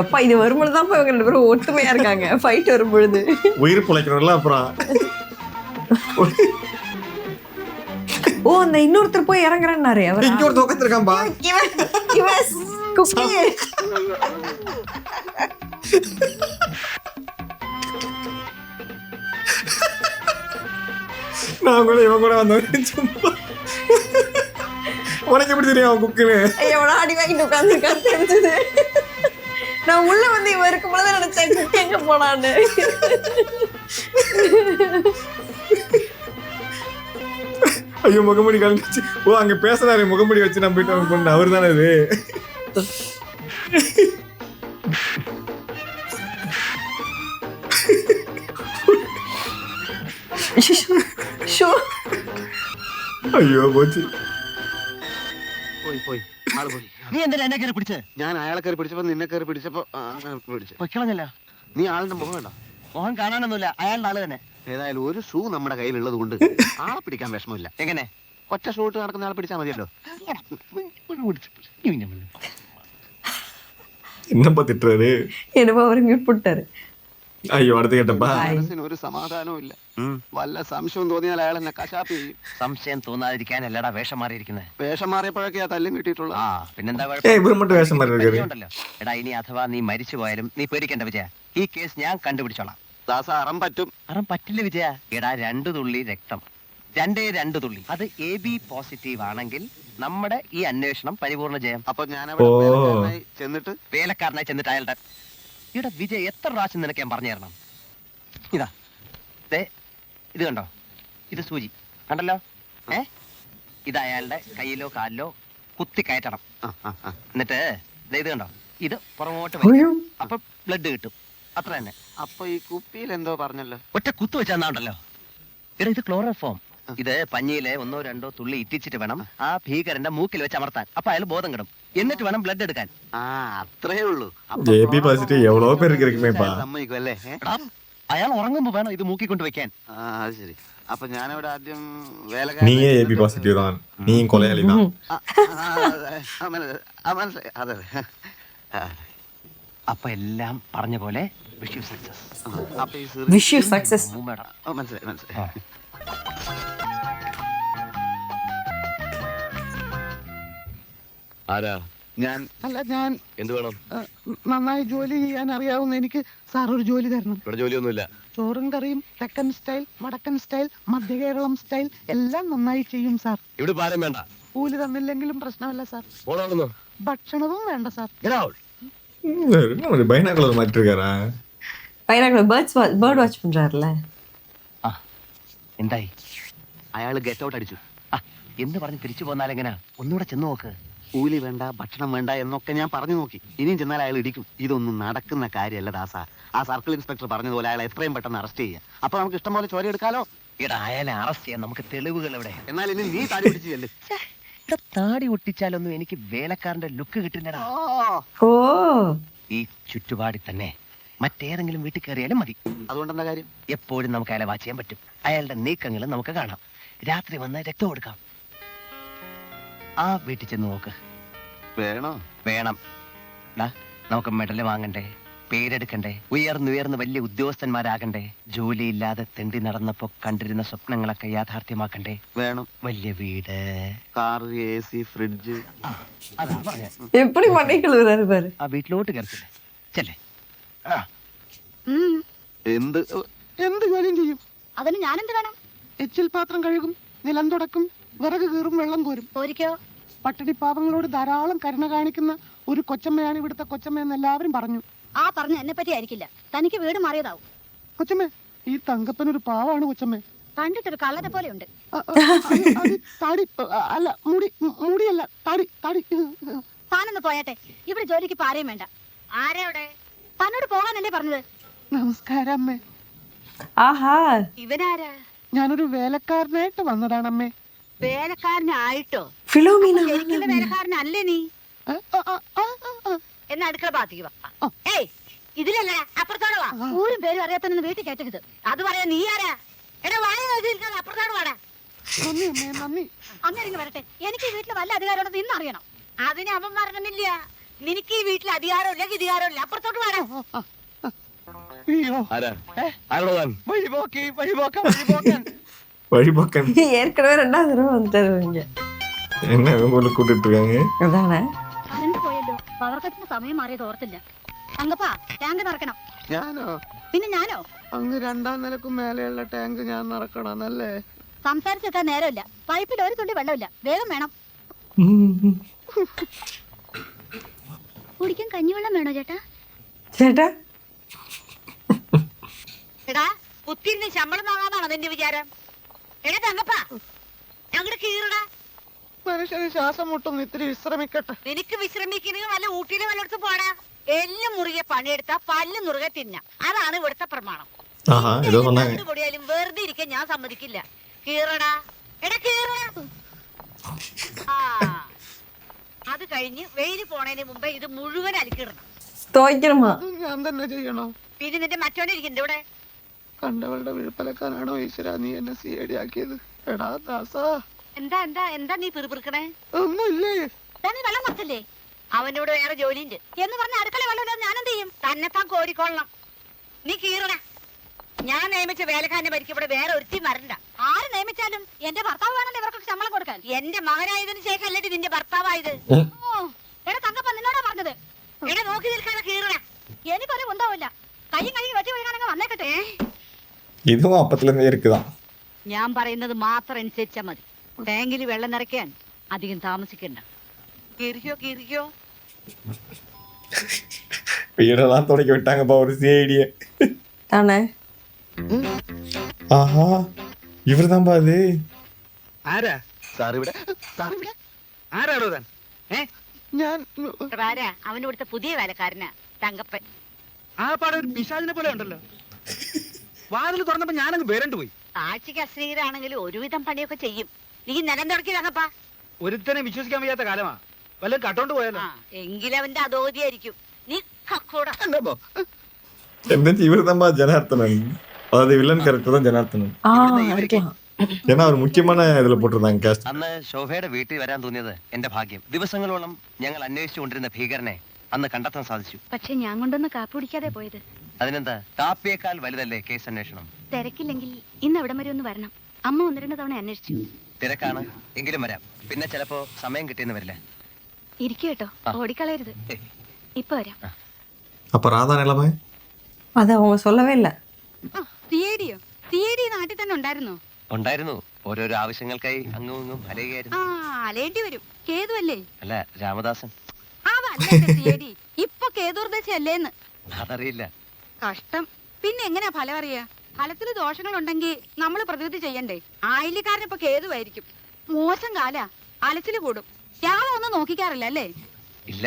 எப்பா இது வரும்பொழுது தான் இவங்க 2 பேரும் ஒற்றுமையா இருக்காங்க. ஃபைட் வரும்பொழுது உயிர் பிழைக்கணும்ல அப்புறம். ஓ அந்த இன்னொருத்தர் போய் இறங்குறேன்னாரு அவர். இங்க ஒரு உட்காந்துருக்கான்பா. குக்கி நான் கூட இவன் கூட வந்தேன் சும்மா. உனக்கு எப்படி தெரியும் அவன் குக்குன்னு? எவ்வளோ அடி வாங்கிட்டு உட்காந்துருக்கான்னு தெரிஞ்சது. நான் உள்ள வந்து இவன் இருக்கும் பொழுது நினைச்சேன் குக்கி எங்க போனான்னு. ஐயோ முகமுடி கலந்துச்சு. ஓ அங்க பேசுறாரு, முகமுடி வச்சு நம்ம போயிட்டு கொண்டு அவர் தானே இது. ஷோ ஐயோ போச்சு. പോയി ആള് പോയി. നീ എന്തിനാ എന്നെ കയറി പിടിച്ചേ? ഞാൻ അയാളെ കയറി പിടിച്ചപ്പോ നിന്നെ കയറി പിടിച്ചപ്പോ പിടിച്ചു. പൊയ്ക്കളഞ്ഞല്ല. നീ ആളിന്റെ മുഖം വേണ്ട. മോഹൻ കാണാനൊന്നുമില്ല, അയാളുടെ ആള് തന്നെ. ഏതായാലും ഒരു ഷൂ നമ്മുടെ കയ്യിലുള്ളത് കൊണ്ട് ആളെ പിടിക്കാൻ വിഷമമില്ല. എങ്ങനെ? ഒറ്റ ഷൂ ഇട്ട് നടക്കുന്ന ആളെ പിടിച്ചാൽ മതിയല്ലോ. என்னப்பா திட்டுறாரு? என்னப்பா அவர் மியூட் போட்டாரு. ஐயோ அடுத்து கேட்டப்பா. മനസ്സിന് ഒരു സമാധാനവും ഇല്ല. വല്ല സംശയം തോന്നിയാൽ അയാൾ എന്നെ കശാപ്പ് ചെയ്യും. സംശയം തോന്നാതിരിക്കാനല്ലടാ വേഷം മാറിയിരിക്കുന്നത്. വേഷം മാറിയപ്പോഴൊക്കെയാ തല്ലും കിട്ടിയിട്ടുള്ളത്. ആ പിന്നെന്താ ஏய் இவர் மட்டும் வேஷம் மாதிரி இருக்காரு. ഉണ്ടല്ലോ. എടാ ഇനി അഥവാ നീ മരിച്ചു പോയാലും നീ പേടിക്കണ്ട വിജയ. ഈ കേസ് ഞാൻ കണ്ടുപിടിച്ചോളാം. ദാസ അറം പറ്റും. അറം പറ്റില്ല വിജയ. എടാ 2 തുള്ളി രക്തം, 2 തുള്ളി, അത് AB പോസിറ്റീവ് ആണെങ്കിൽ നമ്മുടെ ഈ അന്വേഷണം പരിപൂർണ്ണ ജയം. അപ്പൊ ഞാൻ അവിടെ വേലക്കാരനായി ചെന്നിട്ട് വേലക്കാരനായി ചെന്നിട്ട് അയാളുടെ ഇവിടെ വിജയ് എത്ര പ്രാവശ്യം നിനക്ക് ഞാൻ പറഞ്ഞു തരണം? ഇതാ ദേ ഇത് കണ്ടോ, ഇത് സൂചി കണ്ടല്ലോ. ഇത് അയാളുടെ കയ്യിലോ കാലിലോ കുത്തി കയറ്റണം. എന്നിട്ട് ദേ ഇത് കണ്ടോ, ഇത് പുറമോട്ട് വരും. അപ്പൊ ബ്ലഡ് കിട്ടും. അത്ര തന്നെ. അപ്പൊ ഈ കുപ്പിയിൽ എന്തോ പറഞ്ഞല്ലോ. ഒറ്റ കുത്തു വെച്ചാണ്ടല്ലോ. എടാ ഇത് ക്ലോറോഫോം. ഇത് പഞ്ഞിയിലെ 1-2 തുള്ളി ഇറ്റിച്ചിട്ട് വേണം ആ ഭീകരന്റെ മൂക്കിൽ വെച്ച് അമർത്താൻ. അപ്പൊ അയാൾ ബോധം കിടും. എന്നിട്ട് വേണം ബ്ലഡ് എടുക്കാൻ. അത്രേ ഉള്ളൂ. AB பாசிட்டிவ் எவ்வளவு பேருக்கு இருக்குமேப்பா. സമ്മതിക്കും അല്ലേ? അയാൾ ഉറങ്ങുമ്പോ വേണം ഇത് മൂക്കി കൊണ്ട് വെക്കാൻ. അത് ശരി. അപ്പൊ ഞാനിവിടെ ആദ്യം நீயே AB பாசிட்டிவ் தான், நீயும் கொலையாளி தான். മനസ്സിലായി. അതെ അപ്പൊ എല്ലാം പറഞ്ഞ പോലെ വിഷ് യു സക്സസ്. അപ്പൊ ഈ Wish you success. മനസ്സിലായി. ആരാ? ഞാൻ എന്ത് വേണം? നന്നായി ജോലി ചെയ്യാൻ അറിയാവുന്ന എനിക്ക് സാർ ഒരു ജോലി തരണം. ഇവിടെ ജോലിയൊന്നുമില്ല. ചോറും കറിയും തെക്കൻ സ്റ്റൈൽ, വടക്കൻ സ്റ്റൈൽ, മധ്യ കേരളം സ്റ്റൈൽ എല്ലാം നന്നായി ചെയ്യും സാർ. ഇവിടെ പാരം വേണ്ട. കൂലി തന്നില്ലെങ്കിലും പ്രശ്നമല്ല സാർ. പോണോ? ഭക്ഷണവും വേണ്ട സാർ. பைனாக்குலர் மாட்டிட்டு இருக்காரா? பைனாக்குலர் பேர்ட் வாட்ச் பண்றாருல. എന്തായി? അയാൾ ഗെറ്റ് ഔട്ട് അടിച്ചു. എന്ന് പറഞ്ഞ് തിരിച്ചു പോന്നാലെങ്ങനാ? ഒന്നുകൂടെ ചെന്ന് നോക്ക്. കൂലി വേണ്ട, ഭക്ഷണം വേണ്ട എന്നൊക്കെ ഞാൻ പറഞ്ഞു നോക്കി. ഇനിയും ചെന്നാൽ അയാൾ ഇടിക്കും. ഇതൊന്നും നടക്കുന്ന കാര്യമല്ല ദാസ. ആ സർക്കിൾ ഇൻസ്പെക്ടർ പറഞ്ഞതുപോലെ അയാൾ എത്രയും പെട്ടെന്ന് അറസ്റ്റ് ചെയ്യാം. അപ്പൊ നമുക്ക് ഇഷ്ടം പോലെ ചോര എടുക്കാലോ. എടാ അയാളെ അറസ്റ്റ് ചെയ്യാൻ നമുക്ക് തെളിവുകൾ എവിടെ? എന്നാൽ ഇനി നീ താടി പിടിച്ചില്ലേ? താടി ഒട്ടിച്ചാലൊന്നും എനിക്ക് വേലക്കാരന്റെ ലുക്ക് കിട്ടില്ലടാ. ஓ ഈ ചുറ്റുപാടിൽ തന്നെ മറ്റേതെങ്കിലും വീട്ടിൽ കയറിയാലും മതി. അതുകൊണ്ടെന്താ കാര്യം? എപ്പോഴും നമുക്ക് അയാളെ വാച്ച് ചെയ്യാൻ പറ്റും. അയാളുടെ നീക്കങ്ങളും നമുക്ക് കാണാം. രാത്രി വന്ന് രക്തം കൊടുക്കാം. ആ വീട്ടിൽ ചെന്ന് നോക്ക്. വേണോ? വേണം. നമുക്ക് മെഡല് വാങ്ങണ്ടേ, പേരെടുക്കണ്ടേ, ഉയർന്നുയർന്ന് വലിയ ഉദ്യോഗസ്ഥന്മാരാകണ്ടേ, ജോലിയില്ലാതെ തെണ്ടി നടന്നപ്പോ കണ്ടിരുന്ന സ്വപ്നങ്ങളൊക്കെ യാഥാർത്ഥ്യമാക്കണ്ടേ. വേണം. വലിയ വീട്, കാർ, AC, ഫ്രിഡ്ജ്. അതാ പറഞ്ഞ. எப்படி மண்ணை கழுவுறாரு பாரு. ആ വീട്ടിലോട്ട് കയറിച്ചില്ലേ? ചെല്ലേ. എന്ത് ജോലിയും ചെയ്യും. അതിന് ഞാനെന്ത് വേണം? എച്ചിൽ പാത്രം കഴുകും, നിലം തുടക്കും, വിറക് കീറും, വെള്ളം കോരും. പോരിക്കോ? പട്ടിണിപ്പാവങ്ങളോട് ധാരാളം കരുണ കാണിക്കുന്ന ഒരു കൊച്ചമ്മയാണ് ഇവിടുത്തെ കൊച്ചമ്മയെന്ന് എല്ലാവരും പറഞ്ഞു. ആ പറഞ്ഞ എന്നെ പറ്റി ആയിരിക്കില്ല, തനിക്ക് വീട് മാറിയതാവും. കൊച്ചമ്മേ, ഈ തങ്കപ്പൻ ഒരു പാവാണ് കൊച്ചമ്മേ. കണ്ടിട്ടൊരു കള്ളനെ പോലെ ഉണ്ട്. താടി അല്ല, മുടിയല്ല, താടി. താനൊന്ന് പോയാട്ടെ, ഇവിടെ ജോലിക്ക് ഇപ്പൊ ആരെയും വേണ്ട. ആരെവിടെ? തന്നോട് പോകാനല്ലേ പറഞ്ഞത്? നമസ്കാരം അമ്മേ. ആഹാ, ഇവനാരാ? ഞാനൊരു വേലക്കാരനായിട്ട് വന്നതാണ് അമ്മേ. വേലക്കാരനായിട്ടോ? ഫിലോമിന ശരിക്കുള്ള വേലക്കാരനല്ലേ നീ? എന്നാ അടുക്കള ഭാഗത്തേക്ക് വാ. ഏയ്, ഇതിലല്ല, അപ്പുറത്തോടെ വാ. ഊരും പേരും അറിയാത്തന്നെ വീട്ടിൽ കയറ്റരുത്. അത് പറയാ നീ ആരാ? എടാ വായ നോക്കിയിരിക്കാതെ അപ്പുറത്തോട് വാടാ. നന്ദി അമ്മേ, നന്ദി. അങ്ങനെ വരട്ടെ, എനിക്ക് ഈ വീട്ടിൽ വല്ല അധികാരമുണ്ടെന്ന് ഇന്ന് അറിയണം. അതിന് അവൻ പറഞ്ഞില്ല. നിനക്ക് ഈ വീട്ടിൽ അധികാരമില്ല, ഗതികാരമില്ല. അപ്പുറത്തോട്ട് വാടാ. അയ്യോ, வழிபக்கம் ஏற்கனவே 2வது தடவை வந்துட்டாரு இங்க. என்ன இவங்க கூட்டிட்டு இருக்காங்க? அதானே കറണ്ട് പോയല്ലോ. പവർ കട്ടിന് സമയം മാറിയത് ഓർത്തില്ല. തങ്കപ്പാ, ടാങ്ക് നിറക്കണം. ഞാനോ? പിന്നെ ഞാനോ? അങ്ങ് 2ാം നിലക്കും മേലെയുള്ള ടാങ്ക് ഞാൻ നടക്കണമെന്നല്ലേ? സംസാരിച്ചെത്താൻ നേരമില്ല. പൈപ്പിൽ ഒരു തുള്ളി വെള്ളമില്ല. വേഗം വേണം. കുടിക്കാൻ കഞ്ഞിവെള്ളം വേണോ ചേട്ടാ? ചേട്ടാ, എടാ, കുത്തിന്ന് ശമ്പളം വാങ്ങാന്നാണോ നിന്റെ വിചാരം? എടാ തങ്കപ്പാ, ഞങ്ങളുടെ കീറടാ. മനുഷ്യന് ശ്വാസം മുട്ടും, ഇത്തിരി വിശ്രമിക്കട്ടെ. നിനക്ക് വിശ്രമിക്കണമെങ്കിൽ വല്ല ഊട്ടിയിലെ വല്ലയിടത്തും പോടാ. എല്ലാം മുറുകെ പണിയെടുത്താ പല്ല് മുറുകെ തിന്ന. അതാണ് ഇവിടുത്തെ പ്രമാണം. ஆஹா ஏதோ சொன்னாங்க. പൊടിയാലും വെറുതെ ഇരിക്കാൻ ഞാൻ സമ്മതിക്കില്ല. കീറടാ, എടാ കീറടാ. ആ, അത് കഴിഞ്ഞ് വെയില് പോണതിന് മുമ്പേ ഇത് മുഴുവൻ അലക്കിടണം. துவைக்கணுமா? അത് ഞാൻ തന്നെ ചെയ്യണോ? പിന്നെ നിന്റെ മറ്റോനെ ഇരിക്കണ്ട ഇവിടെ. കണ്ടവളുടെ വിഴുപ്പലക്കാനാണോ ഈശ്വര നീ എന്നെ CID ആക്കിയത്? എടാ ദാസാ, എന്താ എന്താ എന്താ നീ പിറുപിറുക്കണേ? ഒന്നുമില്ലേ? നീ വെള്ളം നിർത്തില്ലേ? അവനോട് വേറെ ജോലിയുണ്ട് എന്ന് പറഞ്ഞ അടുക്കള വെള്ളം ഞാൻ എന്ത് ചെയ്യും? തന്നെത്താൻ കോരിക്കൊള്ളണം. നീ കീറണ. ഞാൻ നിയമിച്ച വേലക്കാരനെ ഭരിക്കും ഇവിടെ വേറെ ഒരുത്തി വരണ്ട. ആര് നിയമിച്ചാലും എന്റെ ഭർത്താവ് വേണല്ലോ ഇവർക്കൊക്കെ ശമ്പളം കൊടുക്കാൻ. എന്റെ മകനായതിനു ശേഷം അല്ലേ നിന്റെ ഭർത്താവായത്? എടാ തങ്കപ്പ, നിന്നോടാ പറഞ്ഞത്. എടാ നോക്കി നിൽക്കാതെ കീറണ. എനിക്കൊരു ഉണ്ടാവില്ല. കയ്യും കഴുകി വെട്ടി ഒഴുകാനങ്ങ് വന്നേക്കട്ടെ. இதுவும் அப்பத்துல இருந்தே இருக்குதான். ഞാൻ പറയുന്നത് മാത്രം അനുസരിച്ചാ മതി. ടാങ്കിൽ വെള്ളം നിറയ്ക്കാൻ അധികം താമസിക്കണ്ട. കീറിക്കോ കീറിക്കോ. வீடெல்லாம் துடைக்க விட்டாங்கப்பா ஒரு CID. தானே ஆஹா, இவர்தான்பா அது. ആരാ? സാർ ഇവിടെ ആരാടോ താൻ? ഞാൻ ആരാ? അവനിവിടുത്തെ പുതിയ വേലക്കാരനാ, തങ്കപ്പൻ. ആ പാടെ ഒരു പിശാചിനെ പോലെ ഉണ്ടല്ലോ. വാതിൽ തുറന്നപ്പോ ഞാനങ്ങ് വേരണ്ടു പോയി. ആഴ്ചക്ക് അശ്രീകരാണെങ്കിലും ഒരുവിധം പണിയൊക്കെ ചെയ്യും. നീ നിലം തുടക്കി തങ്കപ്പാ. ഒരുത്തനെ വിശ്വസിക്കാൻ വയ്യാത്ത കാലമാ. വല്ലതും കട്ടോണ്ട് പോയാലോ? എങ്കിലും അവന്റെ അധോഗതിയായിരിക്കും. നീ കക്കൂടാ. என்ன இவர்தான்பா ஜனார்த்தனன். அதாவது வில்லன் கேரக்டர் தான் ஜனார்த்தனன். இருக்கலாம். ஏன்னா அவர் முக்கியமான இதுல போட்டிருந்தாங்க காஸ்ட். അന്ന് ശോഭയുടെ വീട്ടിൽ വരാൻ തോന്നിയത് എന്റെ ഭാഗ്യം. ദിവസങ്ങളോളം ഞങ്ങൾ അന്വേഷിച്ചുകൊണ്ടിരുന്ന ഭീകരനെ അന്ന് കണ്ടെത്താൻ സാധിച്ചു. പക്ഷെ ഞാൻ കൊണ്ടൊന്ന് കാപ്പി കുടിക്കാതെ പോയത്. അതിനെന്താ, കാപ്പിയേക്കാൾ വലുതല്ലേ കേസ് അന്വേഷണം? തിരക്കില്ലെങ്കിൽ ഇന്ന് അവിടം വരെ ഒന്ന് വരണം. അമ്മ 1-2 തവണ അന്വേഷിച്ചു. തിരക്കാണ്, എങ്കിലും വരാം. പിന്നെ ചിലപ്പോ സമയം കിട്ടിയെന്ന് വരില്ല. ഇരിക്കു കേട്ടോ, ഓടിക്കളയരുത്. ഇപ്പൊ വരാം. அப்ப ராதா நிலைமை அது அவங்க சொல்லவே இல்ல. സിഐഡിയോ? സിഐഡി നാട്ടിൽ തന്നെ ഉണ്ടായിരുന്നോ? ഉണ്ടായിരുന്നു. ഓരോരോ ആവശ്യങ്ങൾക്കായി അങ്ങും ഇങ്ങും അലയുകയായിരുന്നു. അലേണ്ടി വരും. കേതു അല്ലേ? അല്ല, രാമദാസൻ. സിഐഡി ഇപ്പൊ കേതുർദേശല്ലേ? അതറിയില്ല. കഷ്ടം. പിന്നെ എങ്ങനെയാ ഫലം അറിയാ? ഫലത്തിന് ദോഷങ്ങൾ ഉണ്ടെങ്കിൽ നമ്മൾ പ്രതിവിധി ചെയ്യണ്ടേ? ആയില്യക്കാരൻ ഇപ്പൊ കേതുവായിരിക്കും. മോശം കാല, അലച്ചില് കൂടും. രാവിലെ ഒന്നും നോക്കിക്കാറില്ല അല്ലേ? ഇല്ല.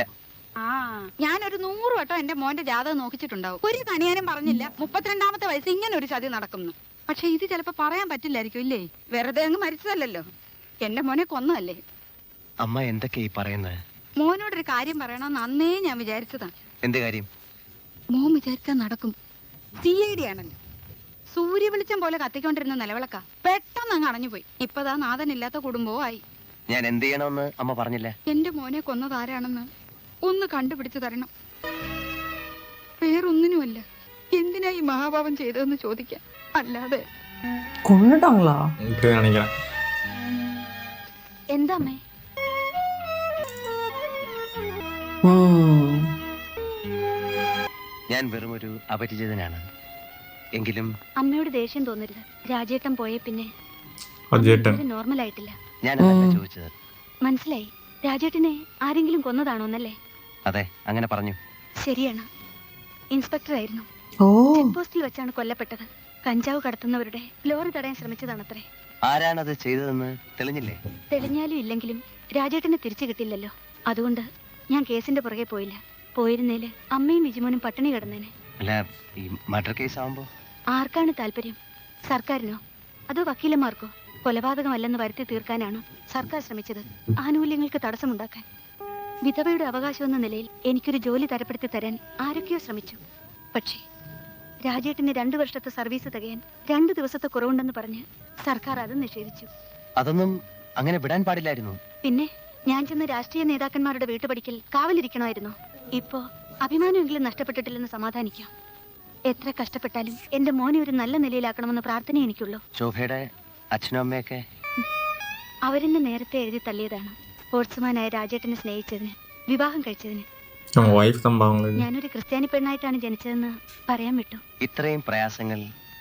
ഞാനൊരു 100 വട്ടം എന്റെ മോന്റെ ജാതകം നോക്കിച്ചിട്ടുണ്ടാവും. ഒരു കണിയാനും പറഞ്ഞില്ല 32ാമത്തെ വയസ്സ് ഇങ്ങനെ ഒരു ചതി നടക്കുന്നു. പക്ഷെ ഇത് ചിലപ്പോ പറയാൻ പറ്റില്ലായിരിക്കും ഇല്ലേ? വെറുതെ അങ്ങ് മരിച്ചതല്ലോ. എന്റെ മോനെ കൊന്നതല്ലേ? അമ്മ എന്തൊക്കെ ഈ പറയുന്നത്? മോനോടൊരു കാര്യം പറയണമെന്ന് അന്നേ ഞാൻ വിചാരിച്ചതാ. എന്ത് കാര്യം? മോൻ വിചാരിച്ചാ നടക്കും. CID ആണല്ലോ. സൂര്യ വെളിച്ചം പോലെ കത്തിക്കൊണ്ടിരുന്ന നിലവിളക്ക പെട്ടെന്ന് അങ്ങ് അണഞ്ഞുപോയി. ഇപ്പതാ നാഥനില്ലാത്ത കുടുംബവും ആയി. ഞാൻ എന്ത് ചെയ്യണമെന്ന് അമ്മ പറഞ്ഞില്ല. എന്റെ മോനെ കൊന്നതാരാണെന്ന് ഒന്ന് കണ്ടുപിടിച്ചു തരണം. വേറൊന്നിനുമല്ല, എന്തിനാ ഈ മഹാഭാവം ചെയ്തതെന്ന് ചോദിക്കാൻ. അല്ലാതെ கொன்னுட்டாங்களா? இப்படி நினைக்கிறேன். എന്താ അമ്മേ? ഞാൻ വെറും ഒരു അപരിചിതനാണ്. എങ്കിലും അമ്മയോട് ദേഷ്യം തോന്നരുത്. രാജേട്ടൻ പോയ പിന്നെ അജേട്ടൻ നോർമൽ ആയിട്ടില്ല. ഞാനതല്ല ചോദിച്ചത്. മനസ്സിലായി. രാജേട്ടനെ ആരെങ്കിലും കൊന്നതാണോന്നല്ലേ? അതെ, അങ്ങനെ പറഞ്ഞു. ശരിയാണ്. ഇൻസ്പെക്ടറായിരുന്നു. ഓ ചെക്ക് പോസ്റ്റിൽ വെച്ചാണ് കൊല്ലപ്പെട്ടത്. കഞ്ചാവ് കടത്തുന്നവരുടെ ലോറി തടയാൻ ശ്രമിച്ചതാണത്രേ. ആരാണത് ചെയ്തതെന്ന് തെളിഞ്ഞില്ലേ? തെളിഞ്ഞാലും ഇല്ലെങ്കിലും രാജേട്ടനെ തിരിച്ചു കിട്ടില്ലല്ലോ. അതുകൊണ്ട് ഞാൻ കേസിന്റെ പുറകെ പോയില്ല. പോയിരുന്നേല് അമ്മയും വിജിമോനും പട്ടിണി കിടന്നേനെ. അല്ല, ഈ മർഡർ കേസ് ആവുമ്പോ ആർക്കാണ് താല്പര്യം? സർക്കാരിനോ അതോ വക്കീലന്മാർക്കോ? കൊലപാതകമല്ലെന്ന് വരുത്തി തീർക്കാനാണ് സർക്കാർ ശ്രമിച്ചത്, ആനുകൂല്യങ്ങൾക്ക് തടസ്സമുണ്ടാക്കാൻ. വിധവയുടെ അവകാശം എന്ന നിലയിൽ എനിക്കൊരു ജോലി തരപ്പെടുത്തി തരാൻ ആരൊക്കെയോ ശ്രമിച്ചു. പക്ഷേ രാജേട്ടിന് 2 വർഷത്തെ സർവീസ് തികയാൻ 2 ദിവസത്തെ കുറവുണ്ടെന്ന് പറഞ്ഞ് സർക്കാർ അത് നിഷേധിച്ചു. അതൊന്നും അങ്ങനെ വിടാൻ പാടില്ലായിരുന്നു. പിന്നെ ഞാൻ ചെന്ന് രാഷ്ട്രീയ നേതാക്കന്മാരുടെ വീട്ടുപടിക്കൽ കാവലിരിക്കണമായിരുന്നു. ഇപ്പോ അഭിമാനമെങ്കിലും നഷ്ടപ്പെട്ടിട്ടില്ലെന്ന് സമാധാനിക്കാം. എത്ര കഷ്ടപ്പെട്ടാലും എന്റെ മോനെ ഒരു നല്ല നിലയിലാക്കണമെന്ന് പ്രാർത്ഥന എനിക്കുള്ളൂ. ശോഭയുടെ അച്ഛനും അമ്മയൊക്കെ അവരെന്നെ നേരത്തെ എഴുതി തള്ളിയതാണ്. സ്പോർട്സ്മാനായ രാജേട്ടനെ സ്നേഹിച്ചതിന്, വിവാഹം കഴിച്ചതിന്. വൈഫ് സംഭവങ്ങൾ ഞാനൊരു ക്രിസ്ത്യാനി പെണ്ണായിട്ടാണ് ജനിച്ചതെന്ന് പറയാൻ വിട്ടു. ഇത്രയും പ്രയാസങ്ങൾ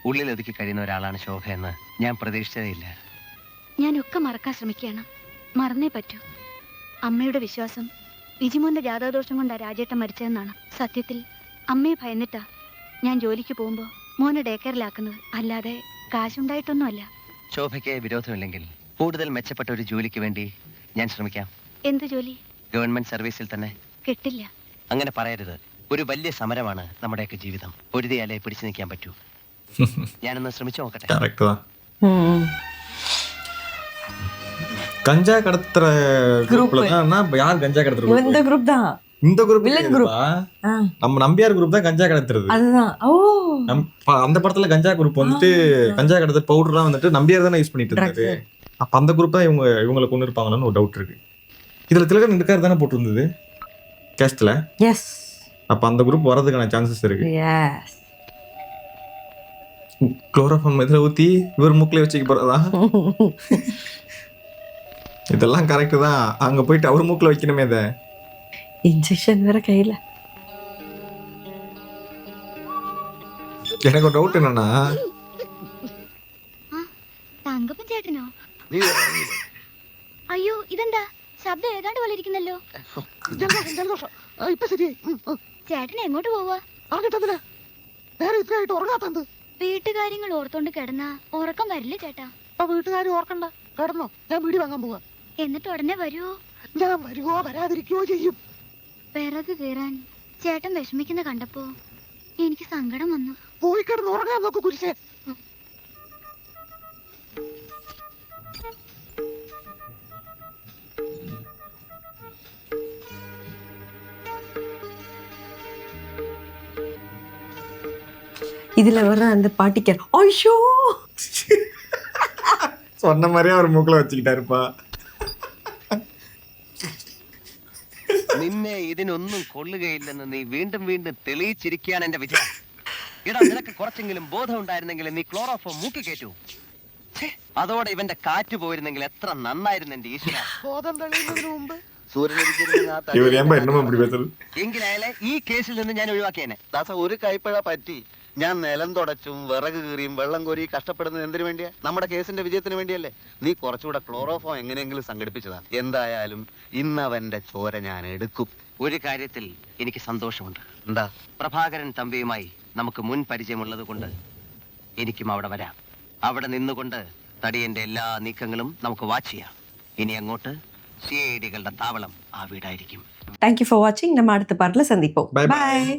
ഉള്ളിലൊതുക്കി കഴിയുന്ന ഒരാളാണ് ശോഭയെന്ന് ഞാൻ പ്രതീക്ഷിച്ചതേയില്ല. ഞാനൊക്കെ മറക്കാൻ ശ്രമിക്കുകയാണ്. മറന്നേ പറ്റൂ. അമ്മയുടെ വിശ്വാസം വിജിമോന്റെ ജാതകദോഷം കൊണ്ടാണ് രാജേട്ടൻ മരിച്ചതെന്നാണ്. സത്യത്തിൽ അമ്മയെ ഭയന്നിട്ടാ ഞാൻ ജോലിക്ക് പോകുമ്പോൾ മോനെ ഡേ കെയറിലാക്കുന്നത്, അല്ലാതെ കാശുണ്ടായിട്ടൊന്നുമല്ല. ശോഭയ്ക്ക് വിരോധമില്ലെങ്കിൽ കൂടുതൽ മെച്ചപ്പെട്ട ഒരു ജോലിക്ക് വേണ്ടി ഞാൻ ശ്രമിക്കാം. എന്ത് ജോലി? ഗവൺമെന്റ് സർവീസിൽ തന്നെ. കിട്ടില്ല. അങ്ങനെ പറയരുത്. ഒരു വലിയ സമരമാണ് നമ്മുടെയൊക്കെ ജീവിതം. പൊരുതിയാലേ പിടിച്ചു നിൽക്കാൻ പറ്റൂ. ഞാനൊന്ന് ശ്രമിച്ചു നോക്കട്ടെ. கரெக்ட் தான். கஞ்சா கடத்துற குரூப்ல தான் யார் கஞ்சா கடத்துற group? இந்த குரூப் தான். இந்த குரூப் வில்லன் group. நம்ம நம்பியார் குரூப் தான் கஞ்சா கடத்துறது. அதுதான். ஓ அந்த படத்துல கஞ்சா குரூப் வந்துட்டு கஞ்சா கடத்த பவுடர்லாம் வந்துட்டு நம்பியார் தானே யூஸ் பண்ணிட்டு இருந்தாரு. அப்ப அந்த குரூப் தான் இவங்களை கொண்டு இருப்பாங்கன்னு ஒரு டவுட் இருக்கு. இதுல திலகன் இருக்காரு தானே போட்டிருந்தது கேஸ்ட்ல. எஸ். அப்ப அந்த குரூப் வரதுக்கான சான்சஸ் இருக்கு. எஸ். குளோரோஃபார்ம் இதுல ஊத்தி இவர் மூக்கில வச்சுக்க போறதா? இதெல்லாம் கரெக்ட் தான். அங்க போயிட்டு அவர் மூக்கில வைக்கணுமே இதை. இன்ஜெக்ஷன் வேற கையில. எனக்கு ஒரு டவுட் என்னன்னா, തങ്കപ്പൻ ചേട്ടനോ? അയ്യോ ഇതെന്താ ശബ്ദം ഏതാണ്ട് പോലെ ഇരിക്കുന്നല്ലോ. ജലദോഷം ഇപ്പൊ ശരിയായി. ചേട്ടൻ എങ്ങോട്ട് പോവാ? അറിഞ്ഞിട്ടതില്ല. നേരെ ഇത്രയായിട്ട് ഉറങ്ങാത്തത്. വീട്ടുകാര്യങ്ങൾ ഓർത്തോണ്ട് കിടന്നാ ഉറക്കം വരില്ലേ ചേട്ടാ? ആ വീട്ടുകാർ ഓർക്കണ്ട, കിടന്നോ. ഞാൻ വീടി വാങ്ങാൻ പോവാ. എന്നിട്ട് ഉടനെ വരുവോ? ഞാൻ വരുവോ വരാതിരിക്കുകയോ ചെയ്യും. വിറക് കീറാൻ ചേട്ടൻ വിഷമിക്കുന്ന കണ്ടപ്പോ എനിക്ക് സങ്കടം വന്നു. പോയി കിടന്ന് ഉറങ്ങാൻ നോക്കൂ കുരിശേ. இதுல வர அந்த பாட்டிக்க ஐயோ சொன்ன மாதிரியே அவர் மூக்கில வச்சுக்கிட்டாருப்பா. നിന്നെ ഇതിനൊന്നും കൊള്ളുകയില്ലെന്ന് നീ വീണ്ടും വീണ്ടും തെളിയിച്ചിരിക്കുകയാണ് എന്റെ വിജയം. എടാ, നിനക്ക് കുറച്ചെങ്കിലും ബോധം ഉണ്ടായിരുന്നെങ്കിൽ നീ ക്ലോറോഫോം മൂക്കി കയറ്റൂ. അതോടെ ഇവന്റെ കാറ്റ് പോയിരുന്നെങ്കിൽ എത്ര നന്നായിരുന്നു എന്റെ ഈശ്വര. ബോധം തെളിയുന്നതിന് മുമ്പ് இவர் ஏன்பா என்னமா இப்படி பேசுறது? എങ്കിലയാളെ ഈ കേസിൽ നിന്ന് ഞാൻ ഒഴിവാക്കിയേനെ. ദാസ ഒരു കൈപ്പഴ പറ്റി. ഞാൻ നിലം തുടച്ചും വിറക് കീറിയും വെള്ളം കോരി കഷ്ടപ്പെടുന്നത് എന്തിനു വേണ്ടിയാ? നമ്മുടെ കേസിന്റെ വിജയത്തിന് വേണ്ടിയല്ലേ? നീ കുറച്ചുകൂടെ ക്ലോറോഫോം എങ്ങനെയെങ്കിലും സംഘടിപ്പിച്ചതാ. എന്തായാലും ഇന്ന് അവന്റെ ചോര ഞാൻ എടുക്കും. ഒരു കാര്യത്തിൽ എനിക്ക് സന്തോഷമുണ്ട്. എന്താ? പ്രഭാകരൻ തമ്പിയുമായി നമുക്ക് മുൻ പരിചയമുള്ളത് കൊണ്ട് എനിക്കും അവിടെ വരാം. അവിടെ നിന്നുകൊണ്ട് തടിയന്റെ എല്ലാ നീക്കങ്ങളും നമുക്ക് വാച്ച് ചെയ്യാം. ഇനി അങ്ങോട്ട് CID കളുടെ താവളം ആ വീടായിരിക്കും. தேங்க்யூ ஃபார் வாட்சிங். நம்ம அடுத்த பாட்டில் சந்திப்போம். Bye bye. பாய்.